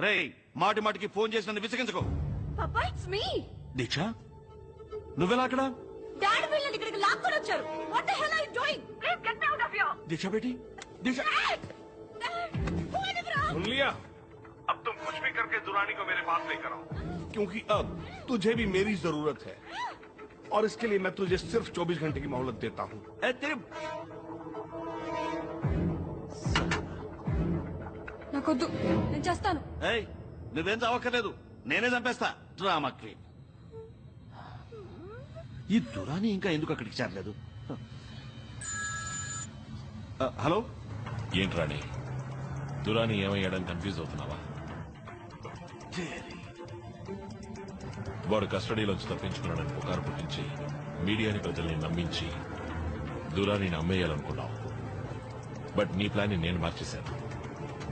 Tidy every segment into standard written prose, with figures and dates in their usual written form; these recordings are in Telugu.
రేయ్ మాటి మాటికి ఫోన్ చేసి నన్ను విసిగించుకో. పాపా ఇట్స్ మీ. దీక్ష నువ్వెలా అక్కడ? డాడీ వీళ్ళని ఇక్కడికి లాక్కొని వచ్చారు. What the hell are you doing? Please get me out of here. Diksha బేటీ దీక్ష सुन लिया? अब तुम कुछ भी करके दुरानी को मेरे पास लेकर आओ, क्योंकि अब तुझे भी मेरी जरूरत है और इसके लिए मैं तुझे सिर्फ 24 घंटे की मोहलत देता हूँ. నాకొద్దు, నేను చేస్తాను. ఏయ్ నువ్వేం చావక్కర్లేదు, నేనే చంపేస్తా. Drama queen. ఈ దురాని ఇంకా ఎందుకు అక్కడికి చేరలేదు? హలో ఏంటి రాణి, దురాని ఏమయ్యాడని కన్ఫ్యూజ్ అవుతున్నావా? వాడు కస్టడీలోంచి తప్పించుకున్నాడని పుకారు పుట్టించి మీడియాని ప్రజల్ని నమ్మించి దురానిని అమ్మేయాలనుకున్నావు. బట్ నీ ప్లాన్ ని నేను మార్చేశాను.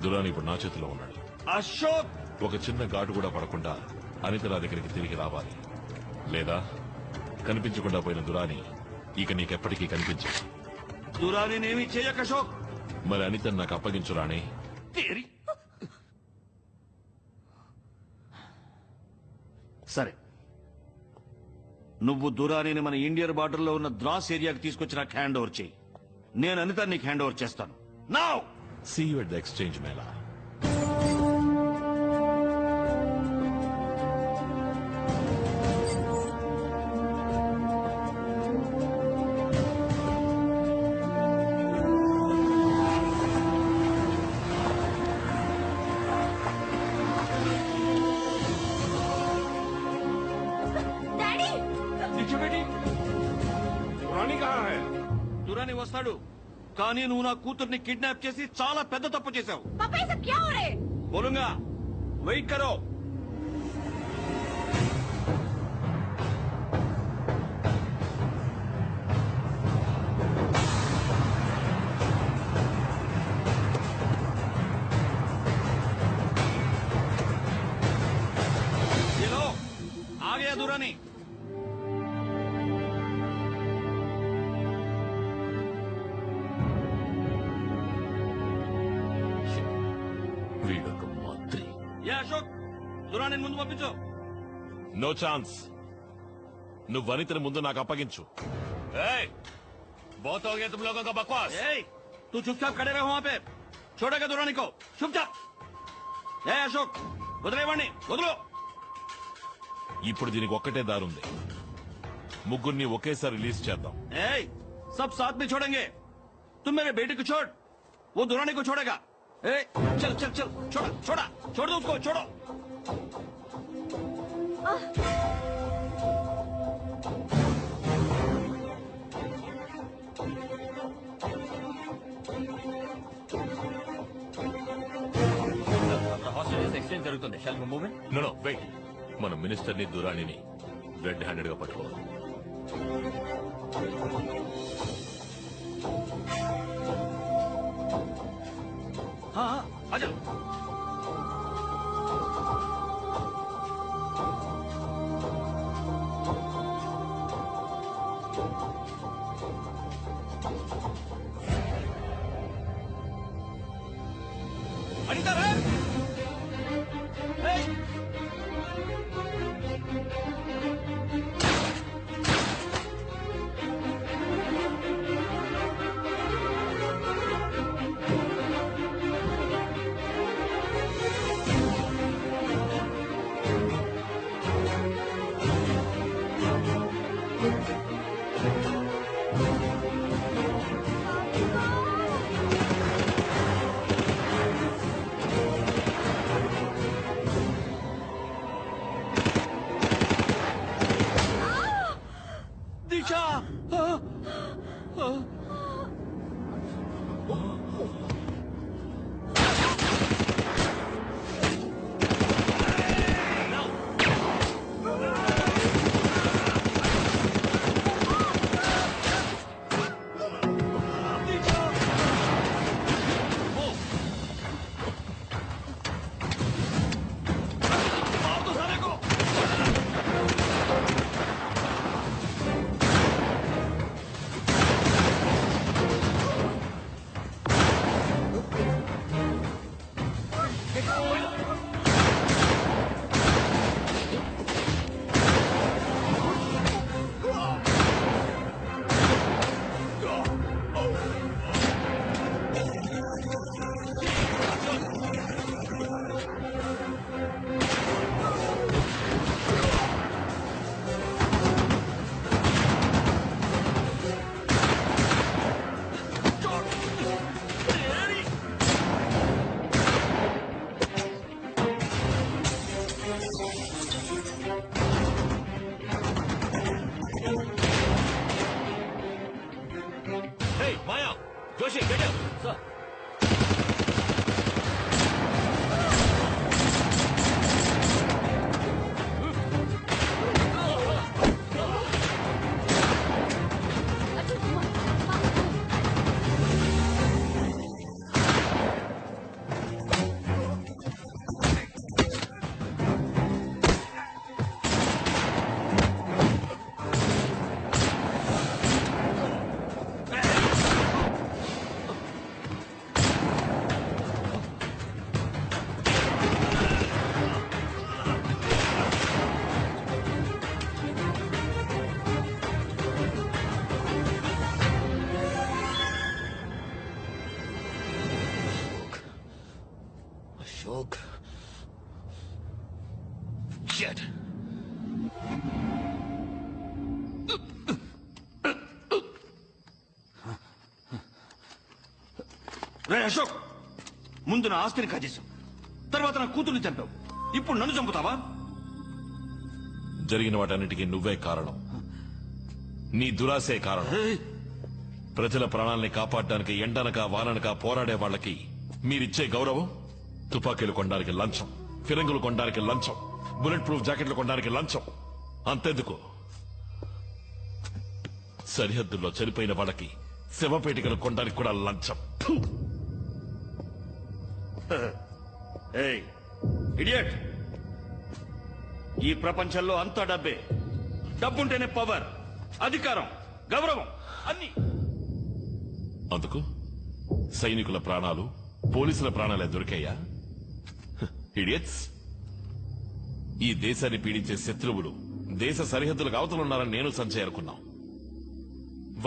దురాని ఇప్పుడు నా చేతిలో ఉన్నాడు. అశోక్, ఒక చిన్న ఘాటు కూడా పడకుండా అనిత నా దగ్గరికి తిరిగి రావాలి, లేదా కనిపించకుండా పోయిన దురాని ఇక నీకెప్పటికీ కనిపించదు. దురాని నేమి చేయక అశోక్. మరి అనితను నాకు అప్పగించు రాణి. సరే, నువ్వు దురానిని మన ఇండియన్ బార్డర్ లో ఉన్న ద్రాస్ ఏరియాకి తీసుకొచ్చి నాకు హ్యాండ్ ఓవర్ చేయి. నేను అనిత నీకు హ్యాండ్ ఓవర్ చేస్తాను. Now see you at the exchange mela. Daddy Durrani कहाँ है? దురాని వస్తాడు, కానీ నువ్వు నా కూతుర్ని కిడ్నాప్ చేసి చాలా పెద్ద తప్పు చేశావు. पापा ये सब क्या हो रहा है? బోలుంగా వెయిట్ కరో. ये लो, आ गया दुरानी. వీడొక మంత్రి. ఏ అశోక్, దురాని ముందు పంపించు. No chance. నువ్వు వనితని ముందు నాకు అప్పగించు. बहुत हो गया तुम लोगों का बकवास. ए, तू चुपचाप खड़े रहो वहां पे. छोड़ेगा दुरानी को चुपचाप. ఏ అశోక్, వదిలేవాణ్ణి, వదులు. ఇప్పుడు దీనికి ఒక్కటే దారుంది. ముగ్గురిని ఒకేసారి రిలీజ్ చేద్దాం. ए, सब साथ में छोड़ेंगे. तुम मेरे बेटे को छोड़, वो दुरानी को छोड़ेगा. ए, चल चल चल, छोड़ा छोड़ा, छोड़ दो उसको, छोड़ो. ఎక్స్చేంజ్ జరుగుతుంది. Shall we move in? No wait. మన మినిస్టర్ ని దురానిని రెడ్ హ్యాండెడ్ గా పట్టుకోవాలి. हाँ हाँ, आजा. अनिता रे, అశోక్ Shit. రే అశోక్, ముందు నా ఆస్తిని కాజేశావు, తర్వాత నా కూతుర్ని చంపావు, ఇప్పుడు నన్ను చంపుతావా? జరిగిన వాటన్నిటికీ నువ్వే కారణం. నీ దురాశే కారణం. ప్రజల ప్రాణాల్ని కాపాడడానికి ఎండనక వాననక పోరాడే వాళ్ళకి మీరిచ్చే గౌరవం తుపాకీలు కొనడానికి లంచం, ఫిరంగులు కొనడానికి లంచం, బుల్లెట్ ప్రూఫ్ జాకెట్లు కొనడానికి లంచం. అంతెందుకు, సరిహద్దుల్లో చనిపోయిన వాళ్ళకి శవపేటికలు కొనడానికి కూడా లంచం. ఏయ్ ఇడియట్, ఈ ప్రపంచంలో అంతా డబ్బే. డబ్బుంటేనే పవర్, అధికారం, గౌరవం అన్ని. అందుకు సైనికుల ప్రాణాలు, పోలీసుల ప్రాణాలే దొరికాయా? ఇడియట్స్, ఈ దేశాన్ని పీడించే శత్రువులు దేశ సరిహద్దులకు అవతలున్నారని నేను సంజయ్ అనుకున్నాం.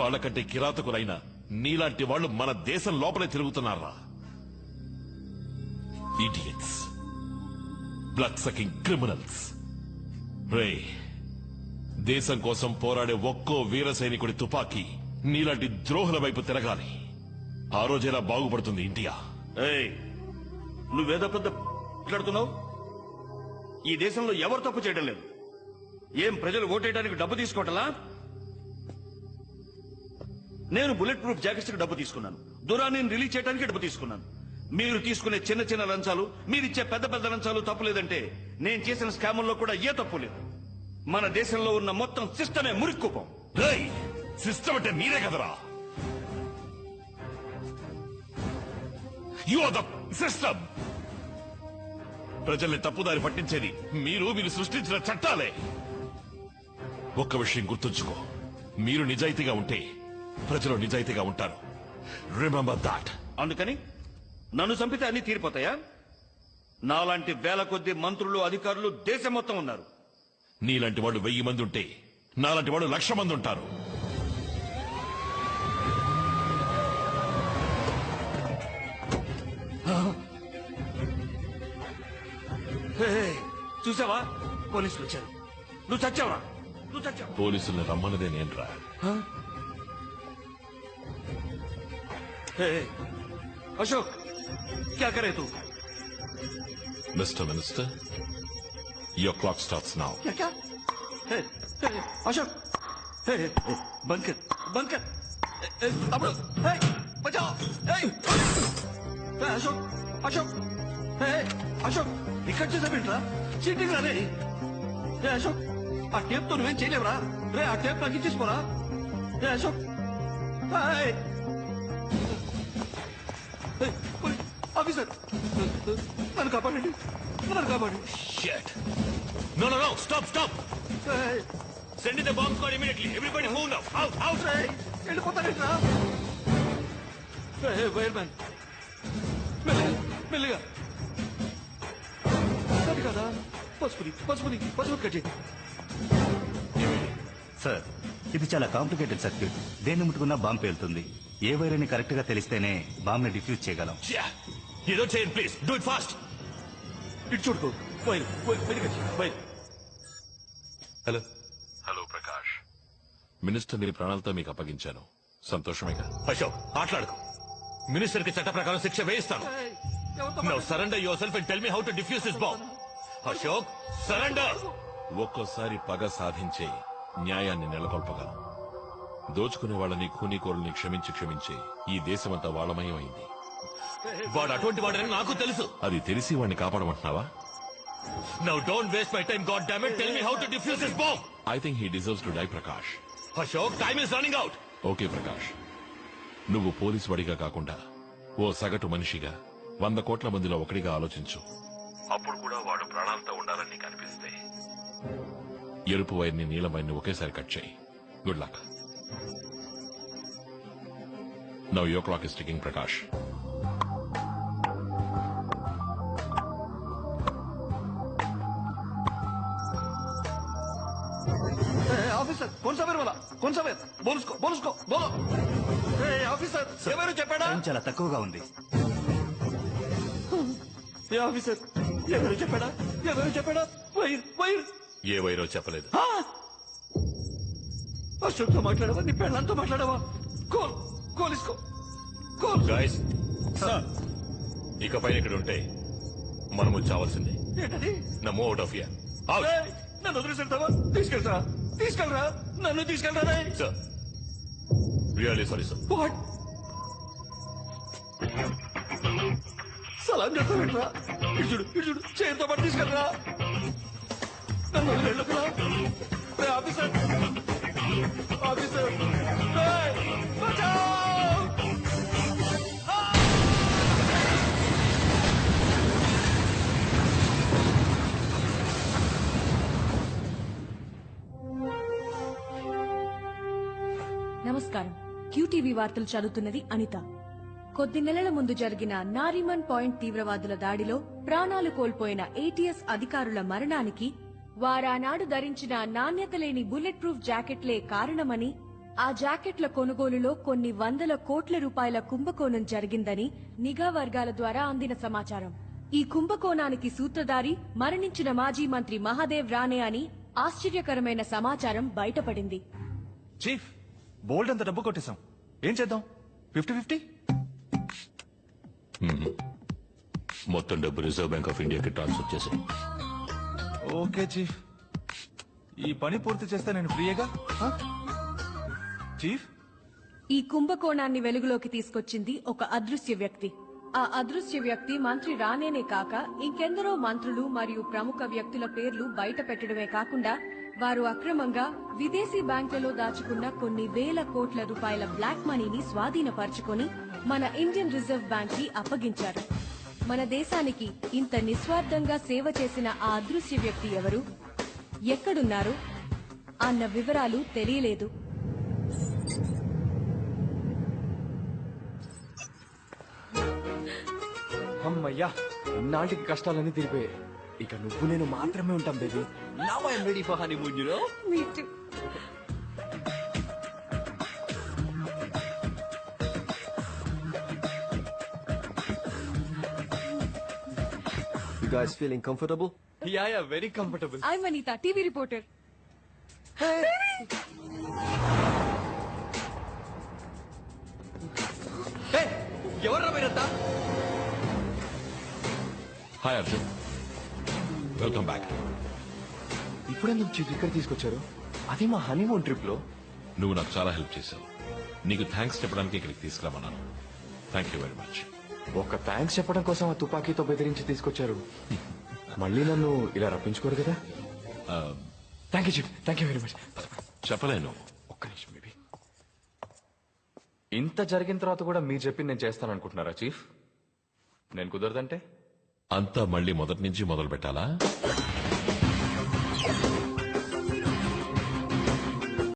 వాళ్ళకంటే కిరాతకులైన నీలాంటి వాళ్ళు మన దేశం లోపలే తిరుగుతున్నారా? Idiots, blood sucking criminals. రే, దేశం కోసం పోరాడే ఒక్కో వీర సైనికుడి తుపాకీ నీలాంటి ద్రోహుల వైపు తిరగాలి. ఆ రోజేలా బాగుపడుతుంది ఇండియా. ఏయ్, నువ్వేదో పెద్ద మాట్లాడుతున్నావు. ఈ దేశంలో ఎవరు తప్పు చేయడం లేదు. ఏం ప్రజలు ఓటేయడానికి డబ్బు తీసుకోవటలా? నేను బుల్లెట్ ప్రూఫ్ జాకెట్స్ కి డబ్బు తీసుకున్నాను, దురాన్ని రిలీజ్ చేయడానికి డబ్బు తీసుకున్నాను. మీరు తీసుకునే చిన్న చిన్న లంచాలు, మీరిచ్చే పెద్ద పెద్ద లంచాలు తప్పు లేదంటే నేను చేసిన స్కాముల్లో కూడా ఏ తప్పు లేదు. మన దేశంలో ఉన్న మొత్తం సిస్టమే మురిక్కుపం. రేయ్, సిస్టమ్ అంటే మీరే కదరా. You are the system. ప్రజల్ని తప్పుదారి పట్టించేది మీరు సృష్టించిన చట్టాలే. ఒక్క విషయం గుర్తుంచుకో, మీరు నిజాయితీగా ఉంటే ప్రజలు నిజాయితీగా ఉంటారు. Remember that. అందుకని నన్ను చంపితే అన్ని తీరిపోతాయా? నాలాంటి వేల కొద్ది మంత్రులు, అధికారులు దేశం మొత్తం ఉన్నారు. నీలాంటి వాడు 1000 మంది ఉంటే నాలాంటి వాడు 1,00,000 మంది ఉంటారు. చూసావా, పోలీసులు వచ్చారు. నువ్వు చచ్చావా? నువ్వు చచ్చావు. పోలీసుల్ని రమ్మన్నదే నేనురా. अशोक क्या करे तू? Mr. Minister, your clock starts now. क्या क्या? हे, हे, अशोक, हे, हे, हे, बंद कर, बंद कर. अब हे, बचाओ. हे, हे, अशोक, अशोक, हे, अशोक, ఇక్కడ చేసావేంట్రా? చీటింగ్ రా రే. రే అశోక్, ఆ టేప్ తో నువ్వేం చేయలేవురా. రే, ఆ టేప్ నాకు ఇచ్చేసుకోరా. రే అశోక్, ఆఫీసర్, నన్ను కాపాడండి, నన్ను కాపాడండి. Shit. No, stop. Send in the bomb squad immediately. Everybody move now. Out. వెళ్ళిపోతానేట్రా. వైర్ మ్యాన్, మెల్లిగా. అది కదా, పసుపుది కట్ చేయి. సార్, ఇది చాలా కాంప్లికేటెడ్ సర్క్యూట్. దేన్ని ముట్టుకున్నా బాంబు పేలుతుంది. ఏ వైర్ అని కరెక్ట్ గా తెలిస్తేనే బాంబ్ ని డిఫ్యూజ్ చేయగలం. ఏదో చేయండి ప్లీజ్. Do it fast. ఇటు చూడుకో. వైర్ హలో ప్రకాష్, మినిస్టర్ ని ప్రాణాలతో మీకు అప్పగించాను. సంతోషమేగా? అశోక్, ఆటలాడుకో. మినిస్టర్ కి చట్ట ప్రకారం శిక్ష వేయిస్తాను. Now surrender yourself and tell me how to defuse this bomb. Ashok, surrender. ఒక్కోసారి పగ సాధించే న్యాయాన్ని నెలకొల్పగలం. దోచుకునే వాళ్ళని, ఖూనీకోరుల్ని క్షమించి ఈ దేశమంతా వాళ్ళమయమైంది. వాడు అటువంటి వాడని నాకు తెలుసు. అది తెలిసి వాడిని కాపాడమంటున్నావా? Now don't waste my time, God damn it. Tell me how to defuse this bomb. I think he deserves to die Prakash. Ashok, time is running out. Okay Prakash, నువ్వు పోలీసు వాడిగా కాకుండా ఓ సగటు మనిషిగా 100 కోట్ల మందిలో ఒకడిగా ఆలోచించు. అప్పుడు కూడా వాడు ప్రాణాలతో ఉండాలని నీకు అనిపిస్తే ఎరుపు వైర్ని, నీలం వైర్ని ఒకేసారి కట్ చేయి. Good luck. Now your clock is ticking Prakash. Officer, कौन सा वेर बोलो. ఆఫీసర్, ఎవరు చెప్పాడా? టైం చాలా తక్కువగా ఉంది. ఏ ఆఫీసర్ ఎవరు చెప్పాడా వైర్ ఏ వైరో చెప్పలేదు. అశోక్ తో మాట్లాడవా నీ పెళ్ళంతో మాట్లాడవా కోల్ ఇసుకో కోల్ గాయస్ ఇకపైన ఇక్కడ ఉంటే మనము చావాల్సిందే. ఏంటది నా మూవ్ అవుట్ ఆఫ్ హియర్. ఏయ్, నన్ను వదిలేసేళ్తావా తీసుకెళ్ళరా నన్ను తీసుకెళ్ళరా sir really sorry sir. What సలాం చెప్తావేంట్రా ఇటు చేతితో పాటు తీసుకెళ్ళరా నన్ను వదిలేళ్ళకురా ఆఫీసర్ ఏయ్, బచావ్! నమస్కారం. క్యూటీవీ వార్తలు చదువుతున్నది అనిత. కొద్ది నెలల ముందు జరిగిన నారిమన్ పాయింట్ తీవ్రవాదుల దాడిలో ప్రాణాలు కోల్పోయిన ఏటీఎస్ అధికారుల మరణానికి వారానాడు ధరించిన నాణ్యత లేని బుల్లెట్ ప్రూఫ్ జాకెట్లే కారణమని, ఆ జాకెట్ల కొనుగోలులో కొన్ని వందల కోట్ల రూపాయల కుంభకోణం జరిగిందని నిఘా వర్గాల ద్వారా అందిన సమాచారం. ఈ కుంభకోణానికి సూత్రధారి మరణించిన మాజీ మంత్రి మహాదేవ్ రానే అని ఆశ్చర్యకరమైన సమాచారం బయటపడింది. చీఫ్ బోల్డ్ అంత డబ్బు కొట్టేశాం, ఏం చేద్దాం? 50-50. మొత్తం డబ్బు రిజర్వ్ బ్యాంక్ ఆఫ్ ఇండియాకి ట్రాన్స్ఫర్ చేసి. ఓకే చీఫ్, ఈ పని పూర్తి చేస్తే నేను ఫ్రీయేగా. చీఫ్ ఈ కుంభకోణాన్ని వెలుగులోకి తీసుకొచ్చింది ఒక అదృశ్య వ్యక్తి. ఆ అదృశ్య వ్యక్తి మంత్రి రానేనే కాక ఇంకెందరో మంత్రులు మరియు ప్రముఖ వ్యక్తుల పేర్లు బయట పెట్టడమే కాకుండా వారు అక్రమంగా విదేశీ బ్యాంకులలో దాచుకున్న కొన్ని వేల కోట్ల రూపాయల బ్లాక్ మనీని స్వాధీనపరుచుకొని మన ఇండియన్ రిజర్వ్ బ్యాంక్ కి అప్పగించారు. మన దేశానికి ఇంత నిస్వార్థంగా సేవ చేసిన ఆ అదృశ్య వ్యక్తి ఎవరు, ఎక్కడున్నారు అన్న వివరాలు తెలియలేదు. అమ్మయ్యా, ఇన్నాళ్ళకి కష్టాలన్నీ తీరిపోయాయి. ఇక నువ్వు నేను మాత్రమే ఉంటాం baby. Now I am ready for honeymoon, you know. Me too. You guys feeling comfortable? Yeah, very comfortable. I'm Anita, TV reporter. Hey, ఎవర్రా మీరంతా? Hi Arjun, welcome back. ఇప్పుడెందుకు చీఫ్ ఇక్కడ తీసుకొచ్చారు? అదే మా హనీమూన్ ట్రిప్ లో. నువ్వు నాకు చాలా హెల్ప్ చేశావు. నీకు థ్యాంక్స్ చెప్పడానికి ఇక్కడికి తీసుకురామన్నాను. Thank you very much. ఒక థ్యాంక్స్ చెప్పడం కోసం ఆ తుపాకీతో బెదిరించి తీసుకొచ్చారు. మళ్ళీ నన్ను ఇలా రప్పించుకోరు కదా. Thank you chief, thank you very much. చెప్పలేను. ఒక్క నిమిషం బేబీ. ఇంత జరిగిన తర్వాత కూడా మీరు చెప్పింది నేను చేస్తాను అనుకుంటున్నారా చీఫ్? నేను కుదరదంటే అంతా మళ్ళీ మొదటి నుంచి మొదలు పెట్టాలా?